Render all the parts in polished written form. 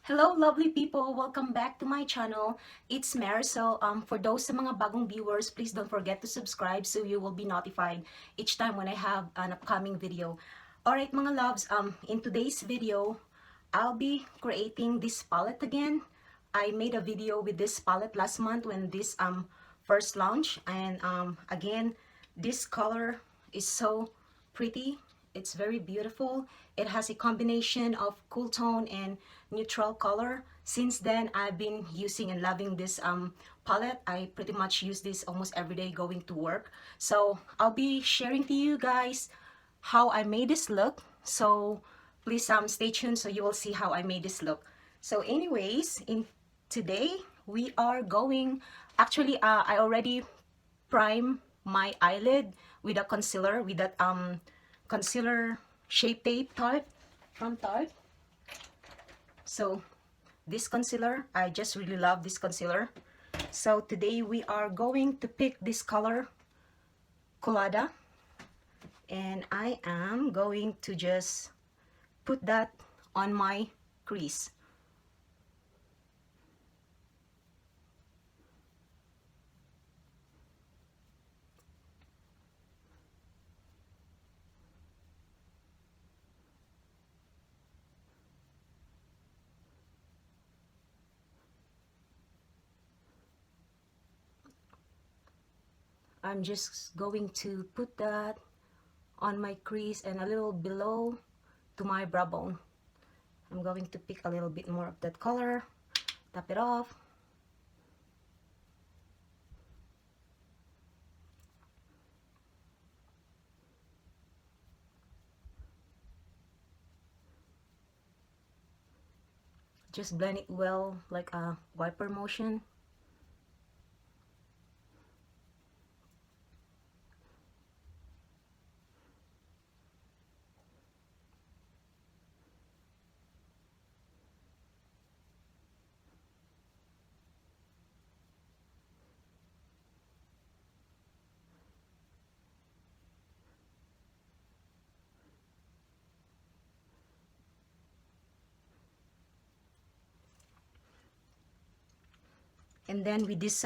Hello lovely people! Welcome back to my channel. It's Mer. So for those sa mga bagong viewers, please don't forget to subscribe so you will be notified each time when I have an upcoming video. Alright mga loves, in today's video, I'll be creating this palette again. I made a video with this palette last month when this first launched, and again, this color is so pretty. It's very beautiful. It has a combination of cool tone and neutral color. Since then, I've been using and loving this palette. I pretty much use this almost every day going to work. So I'll be sharing to you guys how I made this look. So please stay tuned so you will see how I made this look. So anyways, in today we are going, actually I already prime my eyelid with a concealer, with that concealer Shape Tape Tarte from Tarte. So this concealer, I just really love this concealer. So today we are going to pick this color Colada, and I am going to just put that on my crease. I'm just going to put that on my crease and a little below to my brow bone. I'm going to pick a little bit more of that color, tap it off. Just blend it well, like a wiper motion. And then with this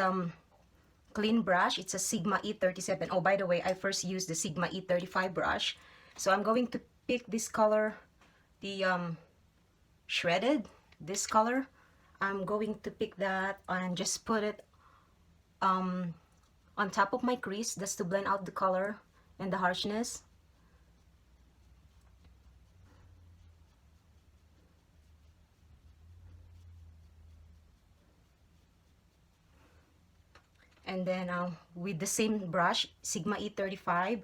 clean brush, it's a Sigma E37. Oh, by the way, I first used the Sigma E35 brush. So I'm going to pick this color, the shredded, this color. I'm going to pick that and just put it on top of my crease, just to blend out the color and the harshness. And then with the same brush, Sigma E35,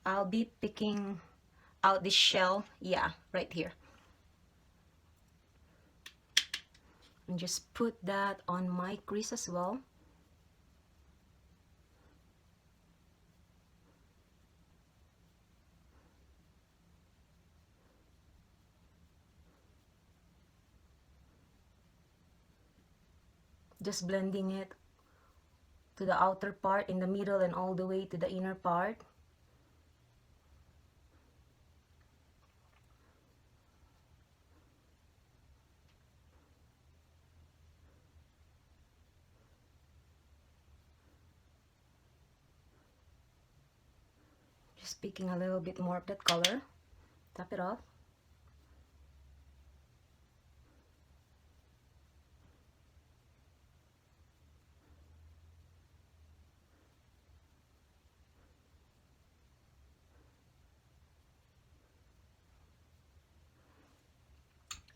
I'll be picking out this shell, yeah, right here. And just put that on my crease as well. Just blending it to the outer part, in the middle, and all the way to the inner part. Just picking a little bit more of that color, tap it off.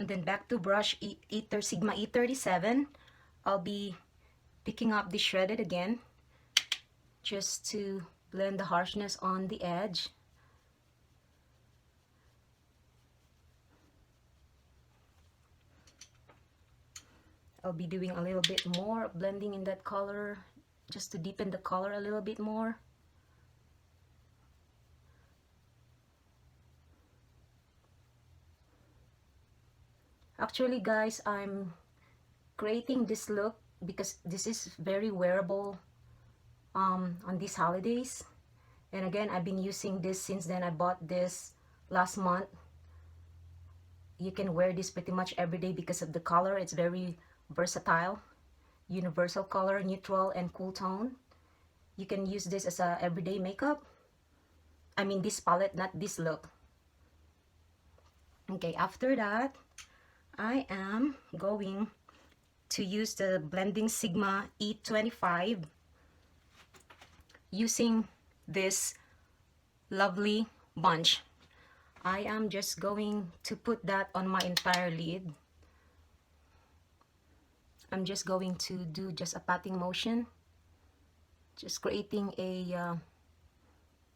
And then back to brush Sigma E37, I'll be picking up the shredded again, just to blend the harshness on the edge. I'll be doing a little bit more blending in that color, just to deepen the color a little bit more. Actually guys, I'm creating this look because this is very wearable on these holidays. And again, I've been using this since then. I bought this last month. you can wear this pretty much every day because of the color. It's very versatile, universal color, neutral and cool tone. You can use this as a everyday makeup. I mean this palette, not this look. Okay, after that, I am going to use the Blending Sigma E25 using this lovely bunch. I am just going to put that on my entire lid. I'm just going to do just a patting motion, just creating a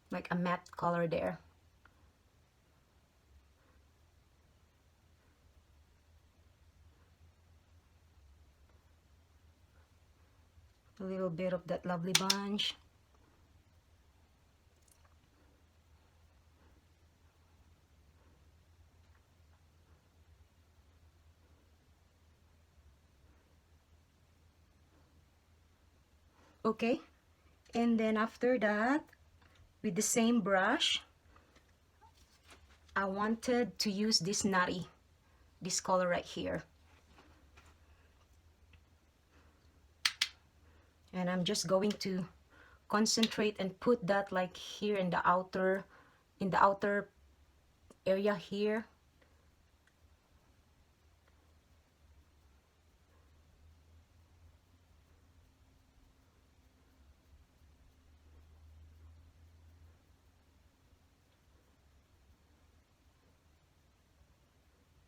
like a matte color there. A little bit of that lovely bunch. Okay, and then after that, with the same brush, I wanted to use this nutty, this color right here. And I'm just going to concentrate and put that like here in the outer area here.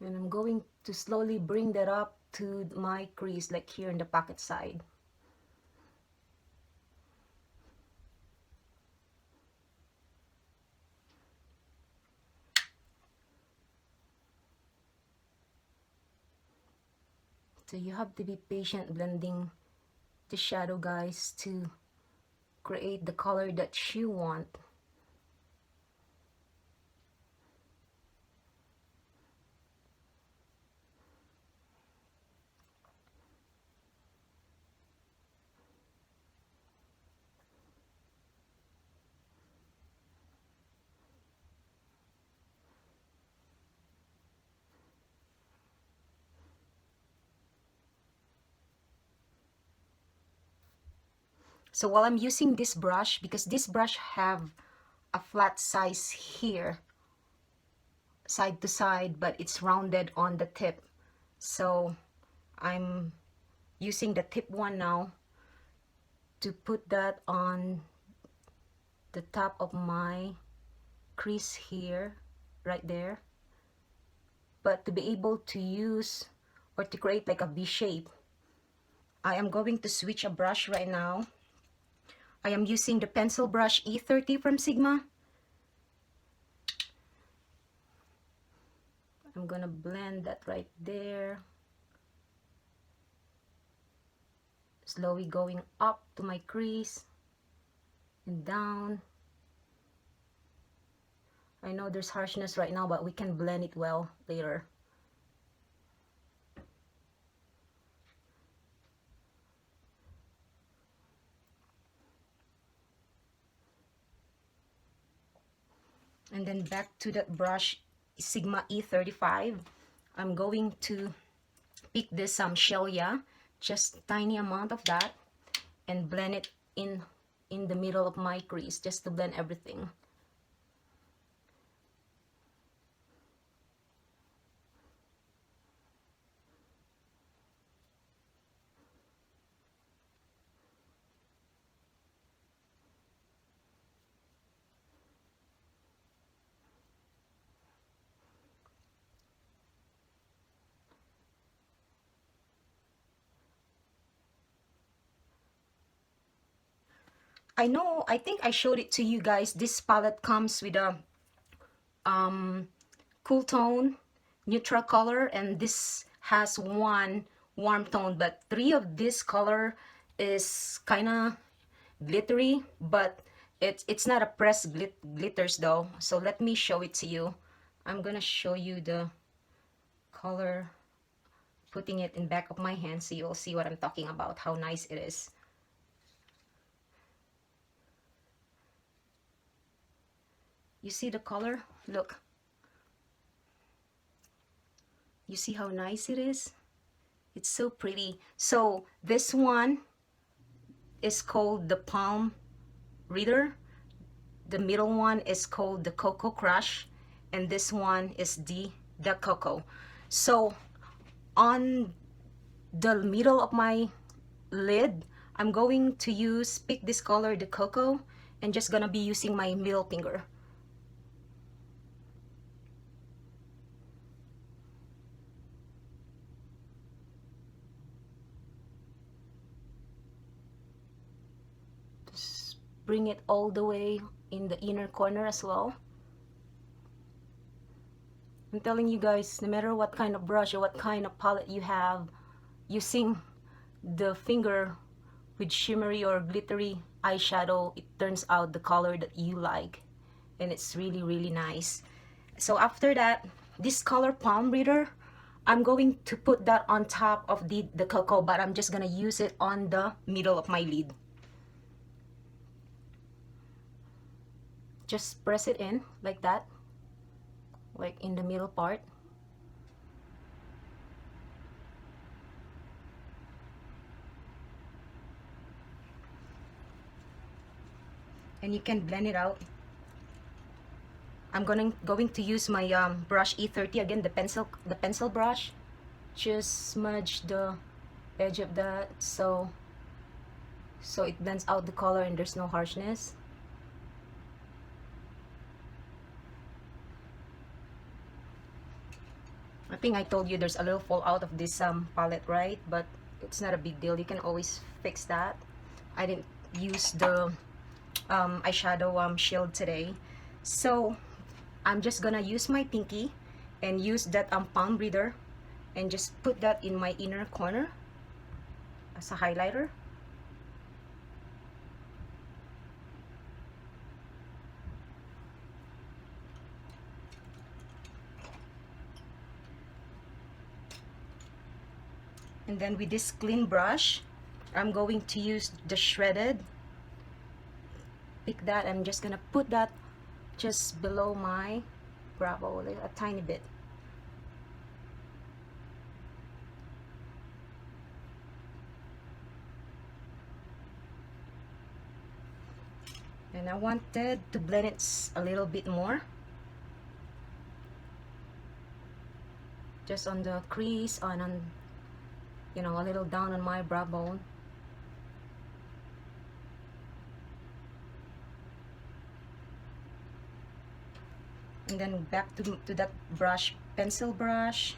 And I'm going to slowly bring that up to my crease, like here in the pocket side. So you have to be patient blending the shadow, guys, to create the color that you want. So while I'm using this brush, because this brush have a flat size here, side to side, but it's rounded on the tip. So I'm using the tip one now to put that on the top of my crease here, right there. But to be able to use or to create like a V shape, I am going to switch a brush right now. I am using the pencil brush E30 from Sigma. I'm gonna blend that right there. Slowly going up to my crease and down. I know there's harshness right now, but we can blend it well later. And then back to that brush, Sigma E35. I'm going to pick this Shelia, just tiny amount of that, and blend it in the middle of my crease, just to blend everything. I know, I think I showed it to you guys. This palette comes with a cool tone, neutral color, and this has one warm tone, but three of this color is kind of glittery, but it's not a pressed glitters though. So let me show it to you. I'm gonna show you the color, putting it in back of my hand so you'll see what I'm talking about, how nice it is. You see the color? Look. You see how nice it is? It's so pretty. So this one is called the Palm Reader. The middle one is called the Cocoa Crush, and this one is the Cocoa. So on the middle of my lid, I'm going to pick this color, the Cocoa, and just gonna be using my middle finger. Just bring it all the way in the inner corner as well. I'm telling you guys, no matter what kind of brush or what kind of palette you have, using the finger with shimmery or glittery eyeshadow, it turns out the color that you like, and it's really, really nice. So after that, this color Palm Reader, I'm going to put that on top of the Cocoa, but I'm just gonna use it on the middle of my lid. Just press it in like that, like in the middle part. And you can blend it out. I'm going to use my brush E30 again, the pencil brush. Just smudge the edge of that so it blends out the color and there's no harshness. I think I told you there's a little fallout of this palette, right? But it's not a big deal. You can always fix that. I didn't use the eyeshadow shield today, so I'm just gonna use my pinky and use that Palm Reader and just put that in my inner corner as a highlighter. And then with this clean brush, I'm going to use the shredded. Pick that. I'm just gonna put that just below my brow, a tiny bit. And I wanted to blend it a little bit more, just on the crease, on you know, a little down on my brow bone. And then back to that brush, pencil brush,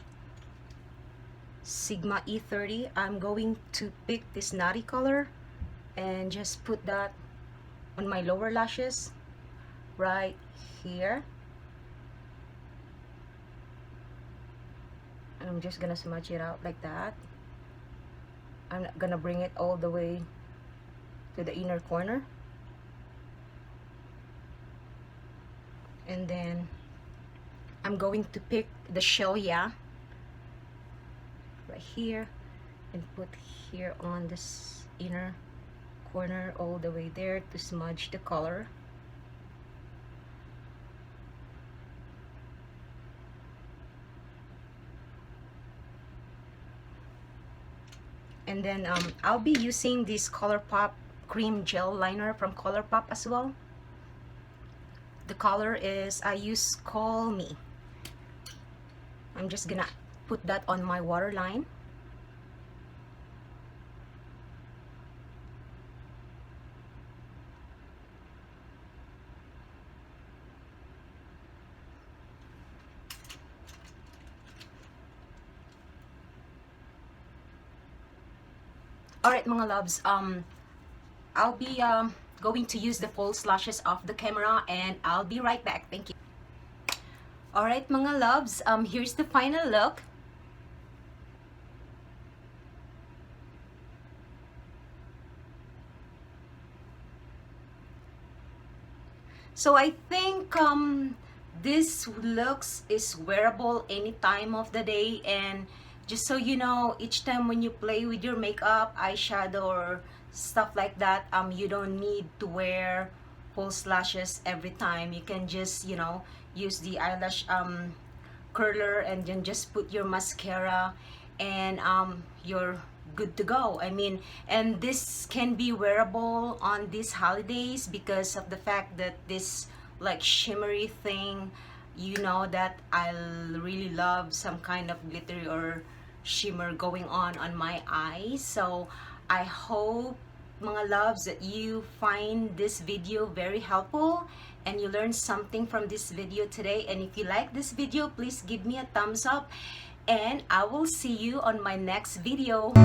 Sigma E30. I'm going to pick this nutty color and just put that on my lower lashes right here. And I'm just gonna smudge it out like that. I'm not gonna bring it all the way to the inner corner. And then I'm going to pick the Shelia right here and put here on this inner corner all the way there to smudge the color. And then I'll be using this Colourpop cream gel liner from Colourpop as well. The color is, I use Call Me. I'm just gonna put that on my waterline. Alright mga loves, I'll be going to use the false lashes off the camera and I'll be right back. Thank you. Alright mga loves, here's the final look. So I think this looks is wearable any time of the day, and just so you know, each time when you play with your makeup, eyeshadow or stuff like that, you don't need to wear false lashes every time. You can just, you know, use the eyelash curler, and then just put your mascara, and you're good to go. I mean, and this can be wearable on these holidays because of the fact that this like shimmery thing, you know that I really love some kind of glittery or shimmer going on my eyes. So I hope, mga loves, that you find this video very helpful and you learned something from this video today. And if you like this video, please give me a thumbs up, and I will see you on my next video.